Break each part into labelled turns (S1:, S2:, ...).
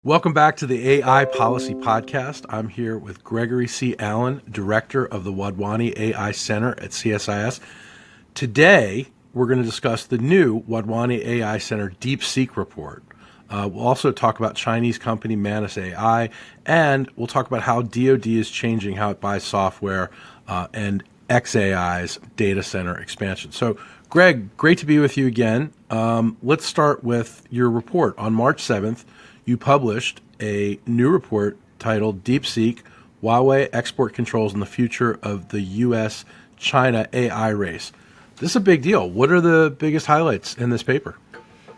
S1: Welcome back to the AI Policy Podcast. I'm here with Gregory C. Allen, Director of the Wadhwani AI Center at CSIS. Today, we're going to discuss the new Wadhwani AI Center DeepSeek report. We'll also talk about Chinese company Manus AI, and we'll talk about how DoD is changing how it buys software and XAI's data center expansion. So, Greg, great to be with you again. Let's start with your report. On March 7th, you published a new report titled DeepSeek, Huawei Export Controls and the Future of the U.S.-China AI Race. This is a big deal. What are the biggest highlights in this paper?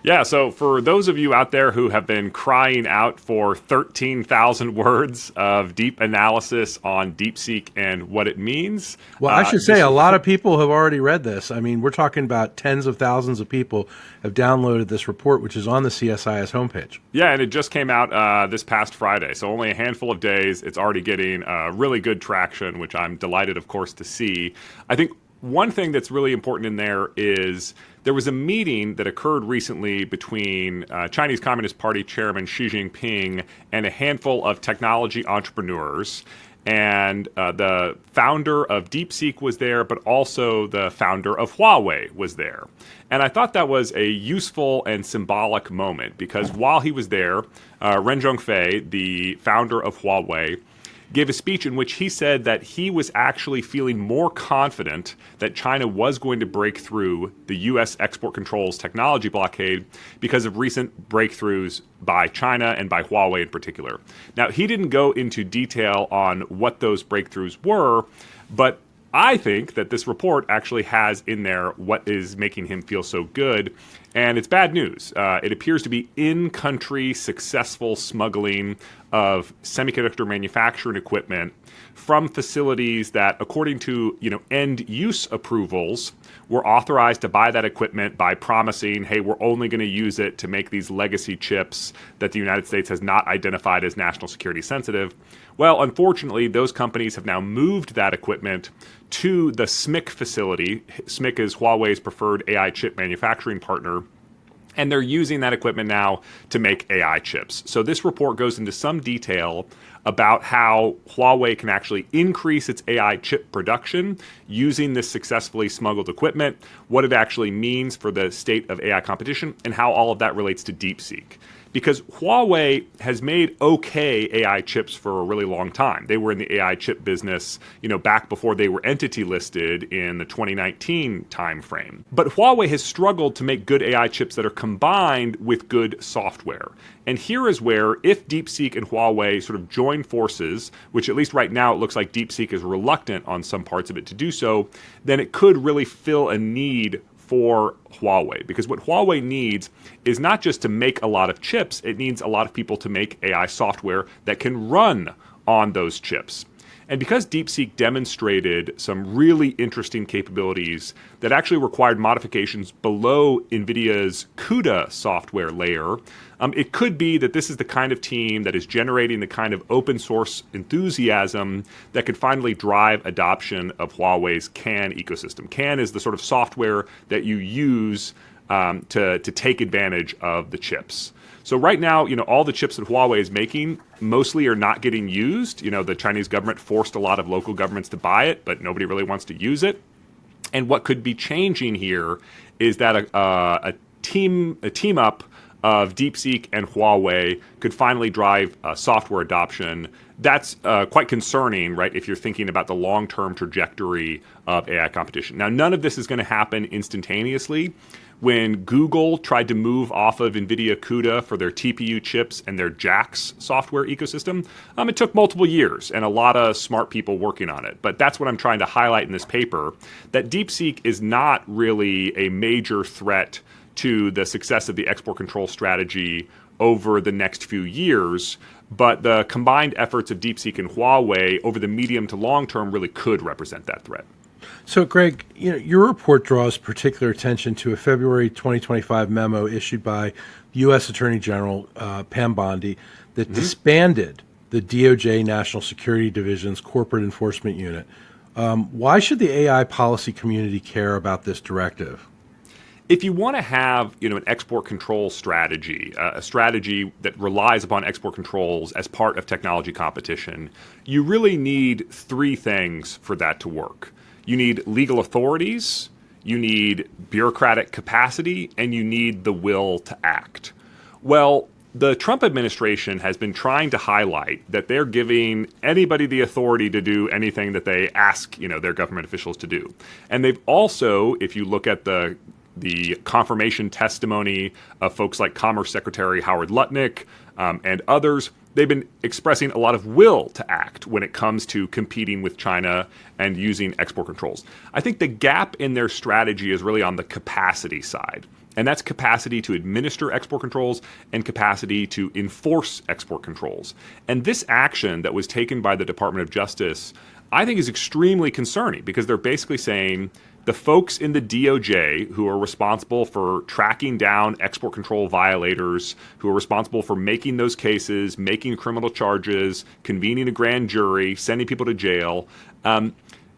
S2: Yeah, so for those of you out there who have been crying out for 13,000 words of deep analysis on DeepSeek and what it means.
S1: Well, I should say a lot of people have already read this. I mean, we're talking about tens of thousands of people have downloaded this report, which is on the CSIS homepage.
S2: Yeah, and it just came out this past Friday, so only a handful of days. It's already getting really good traction, which I'm delighted, of course, to see. I think one thing that's really important in there is there was a meeting that occurred recently between Chinese Communist Party Chairman Xi Jinping and a handful of technology entrepreneurs. And the founder of DeepSeek was there, but also the founder of Huawei was there. And I thought that was a useful and symbolic moment because while he was there, Ren Zhongfei, the founder of Huawei, gave a speech in which he said that he was actually feeling more confident that China was going to break through the U.S. export controls technology blockade because of recent breakthroughs by China and by Huawei in particular. Now, he didn't go into detail on what those breakthroughs were, but I think that this report actually has in there what is making him feel so good, and it's bad news. It appears to be in-country successful smuggling of semiconductor manufacturing equipment from facilities that, according to end-use approvals, were authorized to buy that equipment by promising, hey, we're only going to use it to make these legacy chips that the United States has not identified as national security sensitive. Well, unfortunately, those companies have now moved that equipment to the SMIC facility. SMIC is Huawei's preferred AI chip manufacturing partner. And they're using that equipment now to make AI chips. So this report goes into some detail about how Huawei can actually increase its AI chip production using this successfully smuggled equipment, what it actually means for the state of AI competition, and how all of that relates to DeepSeek. Because Huawei has made okay AI chips for a really long time. They were in the AI chip business, back before they were entity listed in the 2019 timeframe. But Huawei has struggled to make good AI chips that are combined with good software. And here is where, if DeepSeek and Huawei sort of join forces, which at least right now it looks like DeepSeek is reluctant on some parts of it to do so, then it could really fill a need for Huawei. Because what Huawei needs is not just to make a lot of chips, it needs a lot of people to make AI software that can run on those chips. And because DeepSeek demonstrated some really interesting capabilities that actually required modifications below NVIDIA's CUDA software layer, it could be that this is the kind of team that is generating the kind of open source enthusiasm that could finally drive adoption of Huawei's CAN ecosystem. CAN is the sort of software that you use to take advantage of the chips. So right now, all the chips that Huawei is making mostly are not getting used. The Chinese government forced a lot of local governments to buy it, but nobody really wants to use it. And what could be changing here is that a team up of DeepSeek and Huawei could finally drive software adoption. That's quite concerning, right, if you're thinking about the long-term trajectory of AI competition. Now, none of this is going to happen instantaneously. When Google tried to move off of NVIDIA CUDA for their TPU chips and their JAX software ecosystem, it took multiple years and a lot of smart people working on it. But that's what I'm trying to highlight in this paper, that DeepSeek is not really a major threat to the success of the export control strategy over the next few years, but the combined efforts of DeepSeek and Huawei over the medium to long term really could represent that threat.
S1: So, Greg, your report draws particular attention to a February 2025 memo issued by U.S. Attorney General Pam Bondi that disbanded the DOJ National Security Division's Corporate Enforcement Unit. Why should the AI policy community care about this directive?
S2: if you want to have, an export control strategy, a strategy that relies upon export controls as part of technology competition, you really need three things for that to work. You need legal authorities, you need bureaucratic capacity, and you need the will to act. Well, the Trump administration has been trying to highlight that they're giving anybody the authority to do anything that they ask, their government officials to do. And they've also, if you look at the confirmation testimony of folks like Commerce Secretary Howard Lutnick and others, they've been expressing a lot of will to act when it comes to competing with China and using export controls. I think the gap in their strategy is really on the capacity side. And that's capacity to administer export controls and capacity to enforce export controls. And this action that was taken by the Department of Justice, I think, is extremely concerning because they're basically saying the folks in the DOJ who are responsible for tracking down export control violators, who are responsible for making those cases, making criminal charges, convening a grand jury, sending people to jail,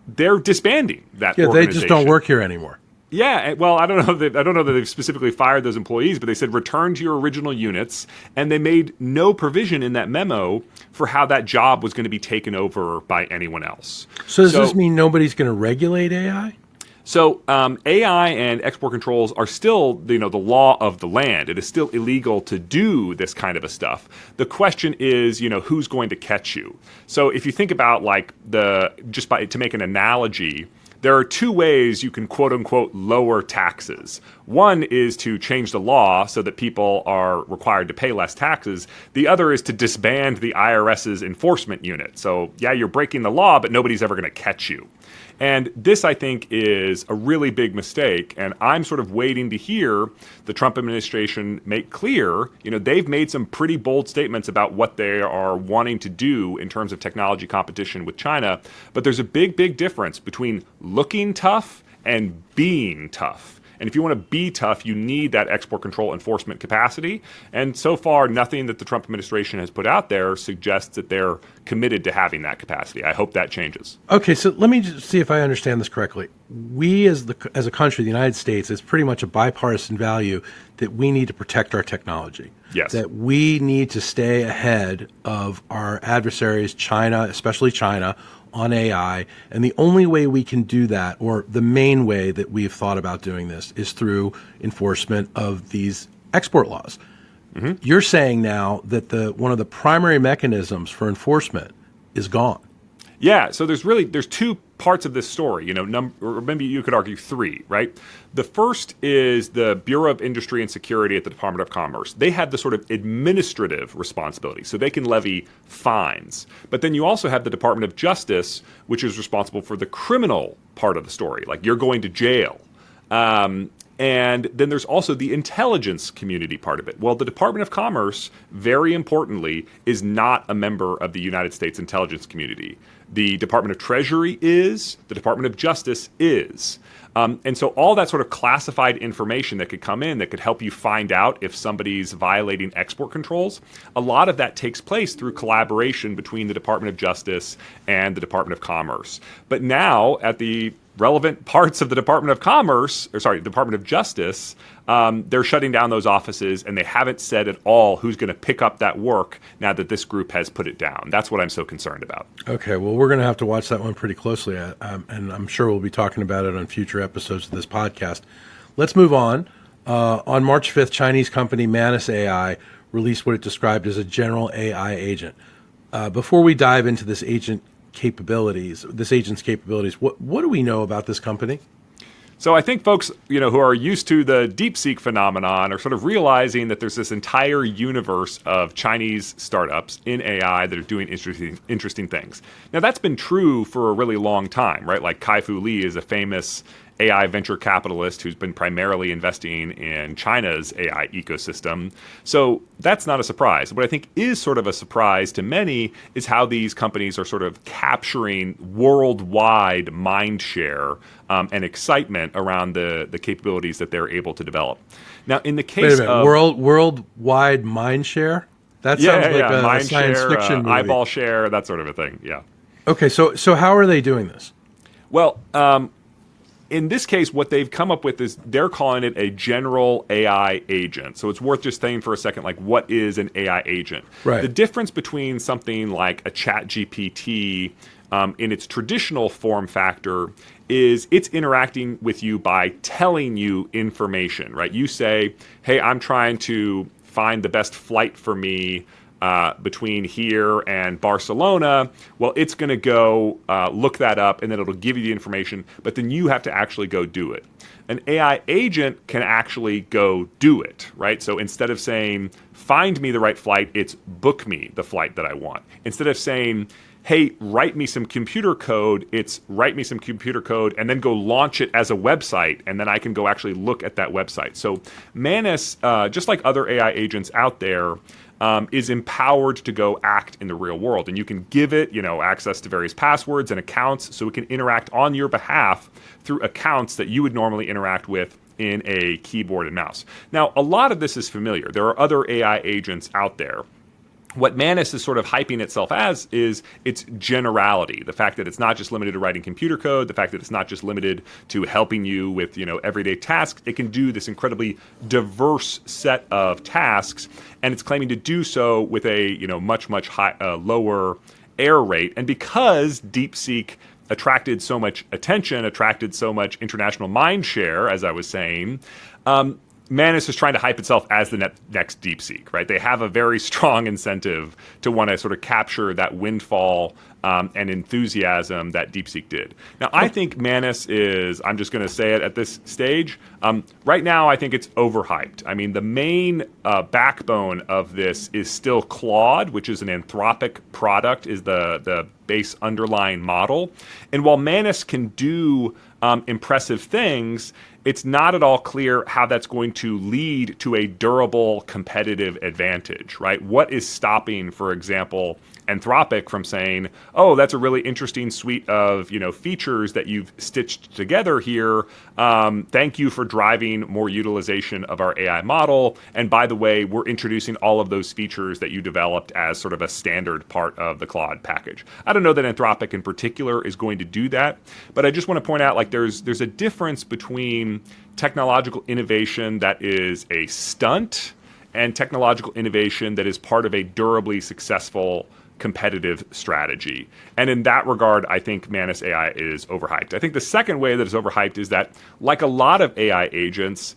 S2: they're disbanding that organization.
S1: They just don't work here anymore.
S2: Yeah, well, I don't know that they've specifically fired those employees, but they said return to your original units, and they made no provision in that memo for how that job was going to be taken over by anyone else.
S1: So does this mean nobody's going to regulate AI?
S2: So AI and export controls are still, the law of the land. It is still illegal to do this kind of a stuff. The question is, who's going to catch you? So if you think about to make an analogy, there are two ways you can quote unquote lower taxes. One is to change the law so that people are required to pay less taxes. The other is to disband the IRS's enforcement unit. So yeah, you're breaking the law, but nobody's ever going to catch you. And this, I think, is a really big mistake. And I'm sort of waiting to hear the Trump administration make clear, they've made some pretty bold statements about what they are wanting to do in terms of technology competition with China. But there's a big, big difference between looking tough and being tough. And if you want to be tough, you need that export control enforcement capacity. And so far, nothing that the Trump administration has put out there suggests that they're committed to having that capacity. I hope that changes.
S1: Okay, so let me just see if I understand this correctly. We as a country, the United States, is pretty much a bipartisan value that we need to protect our technology.
S2: Yes.
S1: That we need to stay ahead of our adversaries, China, especially China, on AI. And the only way we can do that, or the main way that we've thought about doing this, is through enforcement of these export laws. Mm-hmm. You're saying now that one of the primary mechanisms for enforcement is gone.
S2: Yeah, so there's two parts of this story, or maybe you could argue three, right? The first is the Bureau of Industry and Security at the Department of Commerce. They have the sort of administrative responsibility, so they can levy fines. But then you also have the Department of Justice, which is responsible for the criminal part of the story, like you're going to jail. And then there's also the intelligence community part of it. Well, the Department of Commerce, very importantly, is not a member of the United States intelligence community. The Department of Treasury is, the Department of Justice is. And so all that sort of classified information that could come in that could help you find out if somebody's violating export controls, a lot of that takes place through collaboration between the Department of Justice and the Department of Commerce. But now at the relevant parts of the Department of Justice, they're shutting down those offices, and they haven't said at all who's going to pick up that work now that this group has put it down. That's what I'm so concerned about.
S1: Okay, well, we're going to have to watch that one pretty closely, and I'm sure we'll be talking about it on future episodes of this podcast. Let's move on. On March 5th, Chinese company Manus AI released what it described as a general AI agent. Before we dive into this agent's capabilities, what do we know about this company?
S2: So I think folks, who are used to the DeepSeek phenomenon are sort of realizing that there's this entire universe of Chinese startups in AI that are doing interesting things. Now, that's been true for a really long time, right? Like Kai-Fu Lee is a famous AI venture capitalist who's been primarily investing in China's AI ecosystem. So that's not a surprise. What I think is sort of a surprise to many is how these companies are sort of capturing worldwide mind share and excitement around the capabilities that they're able to develop. Now, in the case of
S1: worldwide mind share, that sounds like a
S2: mind
S1: science
S2: share,
S1: fiction movie.
S2: Eyeball share, that sort of a thing. Yeah.
S1: Okay, so how are they doing this?
S2: Well, in this case, what they've come up with is they're calling it a general AI agent. So it's worth just saying for a second, like, what is an AI agent?
S1: Right.
S2: The difference between something like a ChatGPT in its traditional form factor is it's interacting with you by telling you information, right? You say, hey, I'm trying to find the best flight for me between here and Barcelona. Well, it's going to go look that up, and then it'll give you the information, but then you have to actually go do it. An AI agent can actually go do it, right? So instead of saying, find me the right flight, it's book me the flight that I want. Instead of saying, hey, write me some computer code, it's write me some computer code and then go launch it as a website, and then I can go actually look at that website. So Manus, just like other AI agents out there, is empowered to go act in the real world. And you can give it, access to various passwords and accounts so it can interact on your behalf through accounts that you would normally interact with in a keyboard and mouse. Now, a lot of this is familiar. There are other AI agents out there. What Manus is sort of hyping itself as is its generality. The fact that it's not just limited to writing computer code, the fact that it's not just limited to helping you with, everyday tasks. It can do this incredibly diverse set of tasks, and it's claiming to do so with a, much lower error rate. And because DeepSeek attracted so much attention, attracted so much international mind share, as I was saying, Manus is trying to hype itself as the next DeepSeek, right? They have a very strong incentive to want to sort of capture that windfall and enthusiasm that DeepSeek did. Now, I think Manus is, I'm just going to say it at this stage, right now I think it's overhyped. I mean, the main backbone of this is still Claude, which is an Anthropic product, is the base underlying model. And while Manus can do impressive things, it's not at all clear how that's going to lead to a durable competitive advantage, right? What is stopping, for example, Anthropic from saying, oh, that's a really interesting suite of, features that you've stitched together here. Thank you for driving more utilization of our AI model. And by the way, we're introducing all of those features that you developed as sort of a standard part of the Claude package. I don't know that Anthropic in particular is going to do that, but I just want to point out, like, there's a difference between technological innovation that is a stunt and technological innovation that is part of a durably successful competitive strategy. And in that regard, I think Manus AI is overhyped. I think the second way that it's overhyped is that, like a lot of AI agents,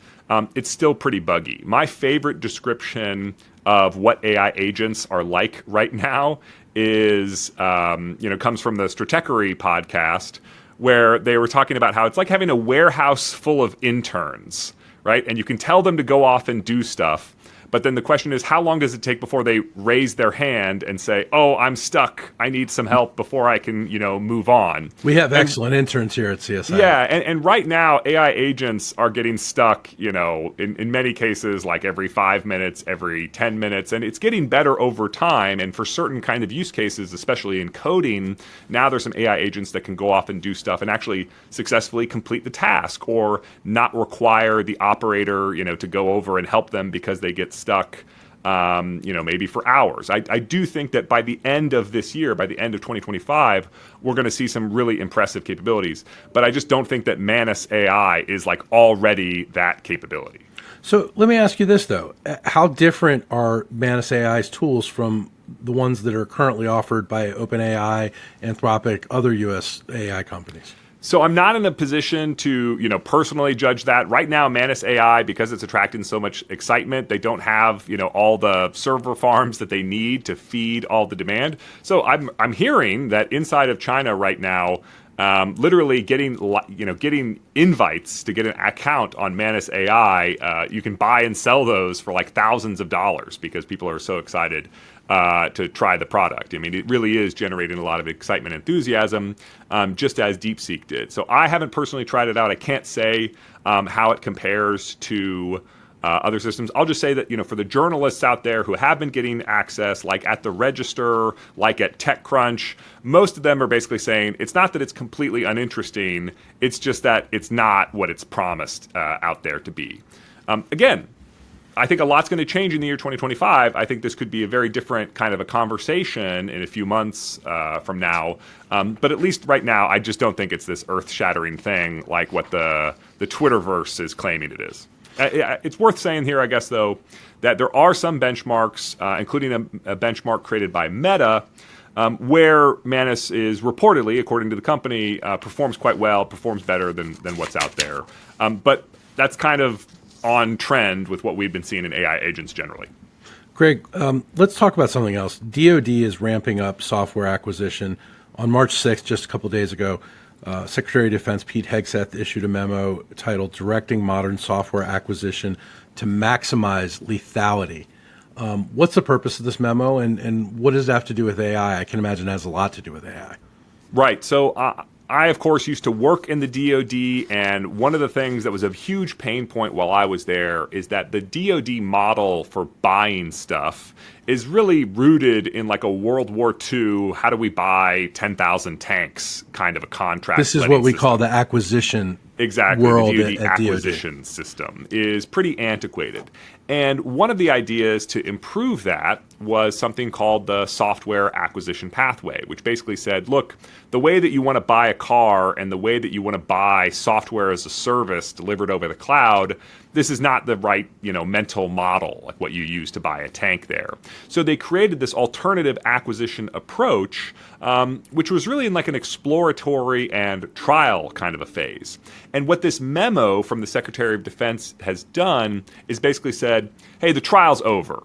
S2: it's still pretty buggy. My favorite description of what AI agents are like right now is, comes from the Stratechery podcast, where they were talking about how it's like having a warehouse full of interns, right? And you can tell them to go off and do stuff. But then the question is, how long does it take before they raise their hand and say, oh, I'm stuck, I need some help before I can, move on?
S1: We have excellent interns here at CSI.
S2: Yeah, and right now, AI agents are getting stuck, in many cases, like every 5 minutes, every 10 minutes, and it's getting better over time. And for certain kind of use cases, especially in coding, now there's some AI agents that can go off and do stuff and actually successfully complete the task, or not require the operator, to go over and help them because they get stuck, maybe for hours. I do think that by the end of this year, by the end of 2025, we're going to see some really impressive capabilities. But I just don't think that Manus AI is like already that capability.
S1: So let me ask you this, though. How different are Manus AI's tools from the ones that are currently offered by OpenAI, Anthropic, other U.S. AI companies?
S2: So I'm not in a position to, personally judge that. Right now, Manus AI, because it's attracting so much excitement, they don't have, all the server farms that they need to feed all the demand. So I'm hearing that inside of China right now, literally getting invites to get an account on Manus AI, you can buy and sell those for like thousands of dollars because people are so excited to try the product. I mean, it really is generating a lot of excitement and enthusiasm, just as DeepSeek did. So I haven't personally tried it out. I can't say how it compares to other systems. I'll just say that, for the journalists out there who have been getting access, like at the Register, like at TechCrunch, most of them are basically saying it's not that it's completely uninteresting, it's just that it's not what it's promised out there to be. Again, I think a lot's going to change in the year 2025. I think this could be a very different kind of a conversation in a few months from now. But at least right now, I just don't think it's this earth-shattering thing like what the Twitterverse is claiming it is. It's worth saying here, I guess, though, that there are some benchmarks, including a benchmark created by Meta, where Manus is reportedly, according to the company, performs quite well, performs better than what's out there. But that's kind of on trend with what we've been seeing in AI agents generally.
S1: Greg, let's talk about something else. DoD is ramping up software acquisition. On March 6th, just a couple days ago, Secretary of Defense Pete Hegseth issued a memo titled Directing Modern Software Acquisition to Maximize Lethality. What's the purpose of this memo, and what does it have to do with AI? I can imagine it has a lot to do with AI.
S2: Right. So I, of course, used to work in the DoD, and one of the things that was a huge pain point while I was there is that the DoD model for buying stuff is really rooted in like a World War II, how do we buy 10,000 tanks kind of a contract.
S1: This is what we call the acquisition world
S2: the DoD
S1: at
S2: acquisition
S1: DoD.
S2: system is pretty antiquated. And one of the ideas to improve that was something called the software acquisition pathway, which basically said, look, the way that you want to buy a car and the way that you want to buy software as a service delivered over the cloud, this is not the right, mental model, like what you use to buy a tank there. So they created this alternative acquisition approach, which was really in like an exploratory and trial kind of a phase. And what this memo from the Secretary of Defense has done is basically said, hey, the trial's over.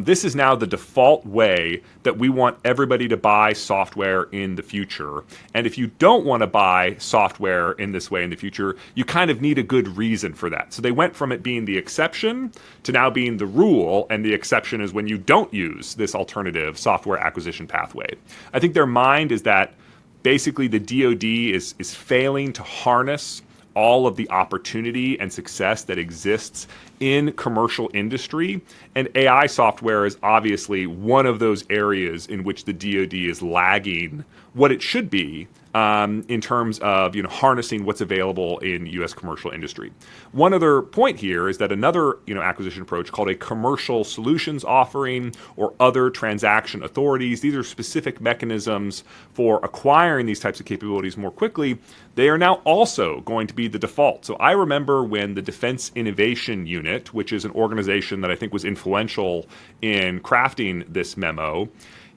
S2: This is now the default way that we want everybody to buy software in the future. And if you don't want to buy software in this way in the future, you kind of need a good reason for that. So they went from it being the exception to now being the rule, and the exception is when you don't use this alternative software acquisition pathway. I think their mind is that basically the DoD is failing to harness all of the opportunity and success that exists in commercial industry. And AI software is obviously one of those areas in which the DoD is lagging what it should be in terms of harnessing what's available in U.S. commercial industry. One other point here is that another acquisition approach called a commercial solutions offering or other transaction authorities, these are specific mechanisms for acquiring these types of capabilities more quickly. They are now also going to be the default. So I remember when the Defense Innovation Unit, which is an organization that I think was influential in crafting this memo,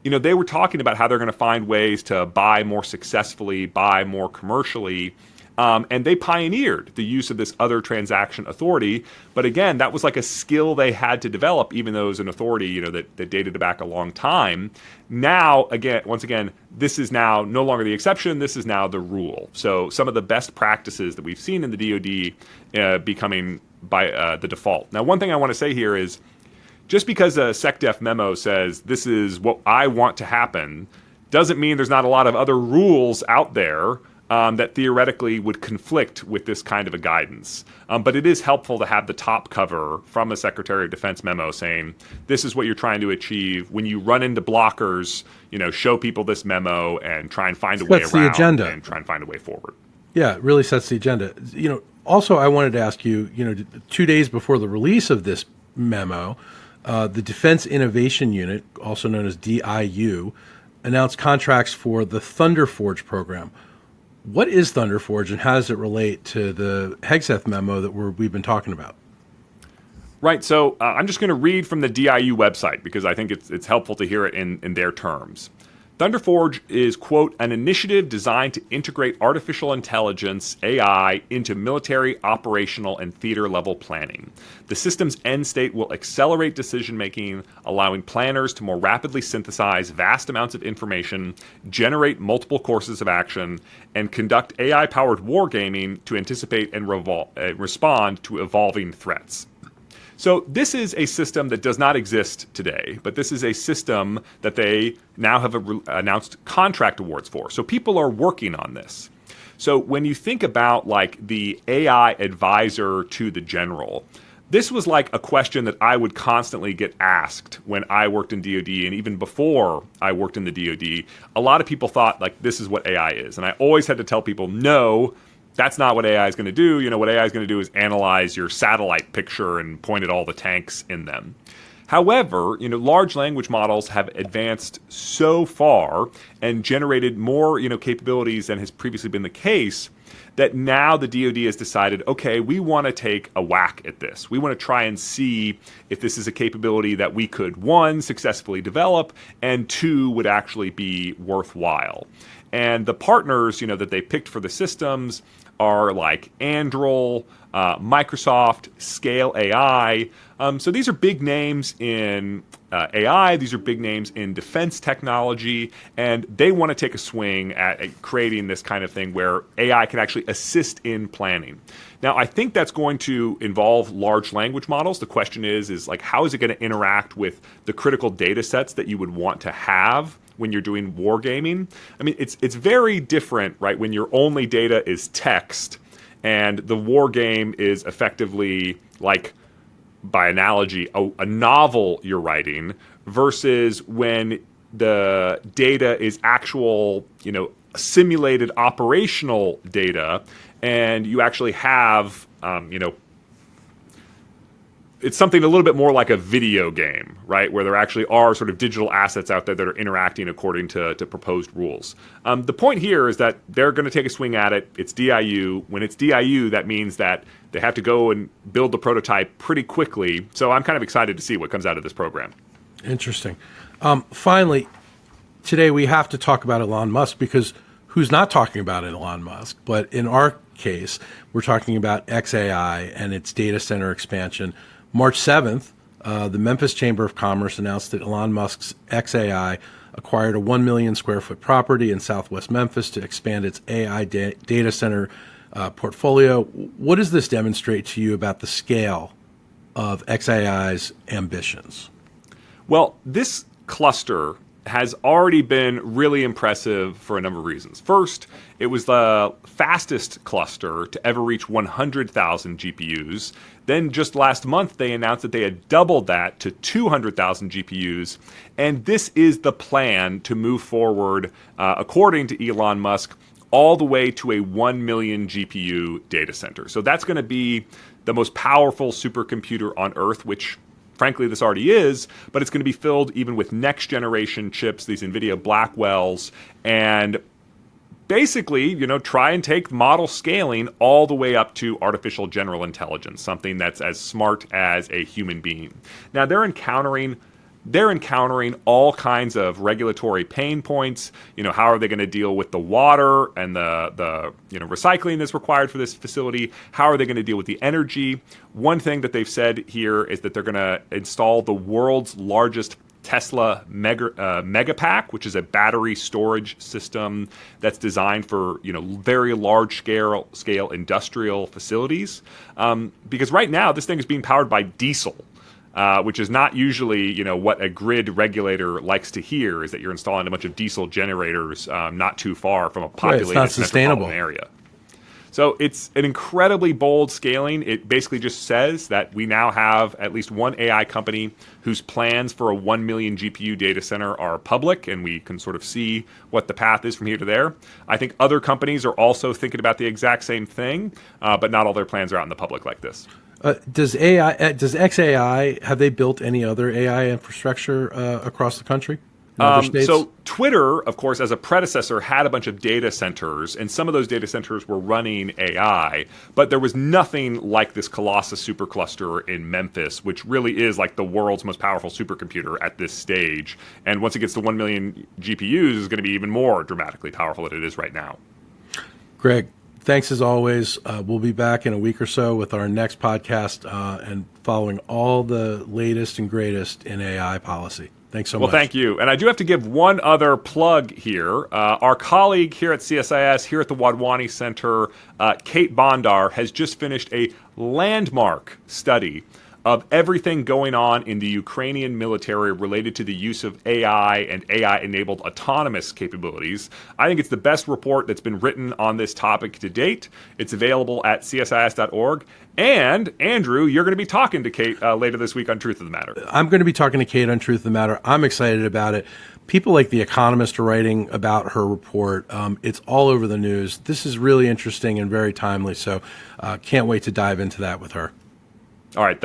S2: they were talking about how they're going to find ways to buy more successfully, buy more commercially, and they pioneered the use of this other transaction authority. But again, that was like a skill they had to develop, even though it was an authority that dated back a long time. Now, once again, this is now no longer the exception. This is now the rule. So some of the best practices that we've seen in the DoD becoming by the default. Now, one thing I want to say here is, just because a SecDef memo says this is what I want to happen doesn't mean there's not a lot of other rules out there that theoretically would conflict with this kind of a guidance. But it is helpful to have the top cover from a Secretary of Defense memo saying, this is what you're trying to achieve. When you run into blockers, show people this memo and try and find a way around
S1: the agenda.
S2: And try and find a way forward.
S1: Yeah, it really sets the agenda. Also, I wanted to ask you, 2 days before the release of this memo, the Defense Innovation Unit, also known as DIU, announced contracts for the ThunderForge program. What is ThunderForge, and how does it relate to the Hegseth memo that we've been talking about?
S2: Right. So I'm just going to read from the DIU website because I think it's helpful to hear it in their terms. ThunderForge is, quote, an initiative designed to integrate artificial intelligence, AI, into military, operational, and theater-level planning. The system's end state will accelerate decision-making, allowing planners to more rapidly synthesize vast amounts of information, generate multiple courses of action, and conduct AI-powered wargaming to anticipate and respond to evolving threats. So this is a system that does not exist today, but this is a system that they now have announced contract awards for. So people are working on this. So when you think about like the AI advisor to the general, this was like a question that I would constantly get asked when I worked in DoD, and even before I worked in the DoD. A lot of people thought like this is what AI is, and I always had to tell people, no, That's not what AI is going to do. What AI is going to do is analyze your satellite picture and point at all the tanks in them. However, large language models have advanced so far and generated more, capabilities than has previously been the case, that now the DoD has decided, okay, we want to take a whack at this. We want to try and see if this is a capability that we could, one, successfully develop, and two, would actually be worthwhile. And the partners, that they picked for the systems are like Anduril, Microsoft, Scale AI. So these are big names in AI. These are big names in defense technology, and they want to take a swing at creating this kind of thing where AI can actually assist in planning. Now, I think that's going to involve large language models. The question is like, how is it going to interact with the critical data sets that you would want to have when you're doing wargaming? I mean, it's very different, right, when your only data is text and the war game is effectively, like, by analogy, a novel you're writing, versus when the data is actual, simulated operational data, and you actually have, it's something a little bit more like a video game, right? Where there actually are sort of digital assets out there that are interacting according to proposed rules. The point here is that they're going to take a swing at it. It's DIU. When it's DIU, that means that they have to go and build the prototype pretty quickly. So I'm kind of excited to see what comes out of this program.
S1: Interesting. Finally, today we have to talk about Elon Musk, because who's not talking about Elon Musk? But in our case, we're talking about XAI and its data center expansion. March 7th, the Memphis Chamber of Commerce announced that Elon Musk's XAI acquired a 1 million square foot property in southwest Memphis to expand its AI data center portfolio. What does this demonstrate to you about the scale of XAI's ambitions?
S2: Well, this cluster has already been really impressive for a number of reasons. First, it was the fastest cluster to ever reach 100,000 GPUs. Then just last month, they announced that they had doubled that to 200,000 GPUs. And this is the plan to move forward, according to Elon Musk, all the way to a 1 million GPU data center. So that's going to be the most powerful supercomputer on Earth, which frankly, this already is, but it's going to be filled even with next generation chips, these NVIDIA Blackwells, and basically, try and take model scaling all the way up to artificial general intelligence, something that's as smart as a human being. Now, they're encountering all kinds of regulatory pain points. How are they going to deal with the water and the recycling that's required for this facility? How are they going to deal with the energy? One thing that they've said here is that they're going to install the world's largest Tesla Megapack, which is a battery storage system that's designed for very large scale industrial facilities. Because right now this thing is being powered by diesel. Which is not usually, what a grid regulator likes to hear, is that you're installing a bunch of diesel generators not too far from a populated metropolitan area. So it's an incredibly bold scaling. It basically just says that we now have at least one AI company whose plans for a 1 million GPU data center are public, and we can sort of see what the path is from here to there. I think other companies are also thinking about the exact same thing, but not all their plans are out in the public like this.
S1: Does XAI, have they built any other AI infrastructure across the country? In other states?
S2: So Twitter, of course, as a predecessor, had a bunch of data centers, and some of those data centers were running AI, but there was nothing like this Colossus supercluster in Memphis, which really is like the world's most powerful supercomputer at this stage. And once it gets to 1 million GPUs, it's going to be even more dramatically powerful than it is right now.
S1: Greg, thanks as always. We'll be back in a week or so with our next podcast and following all the latest and greatest in AI policy. Thanks so much.
S2: Well, thank you. And I do have to give one other plug here. Our colleague here at CSIS, here at the Wadhwani Center, Kate Bondar, has just finished a landmark study of everything going on in the Ukrainian military related to the use of AI and AI-enabled autonomous capabilities. I think it's the best report that's been written on this topic to date. It's available at csis.org. And, Andrew, you're going to be talking to Kate later this week on Truth of the Matter.
S1: I'm going to be talking to Kate on Truth of the Matter. I'm excited about it. People like The Economist are writing about her report. It's all over the news. This is really interesting and very timely, so can't wait to dive into that with her.
S2: All right.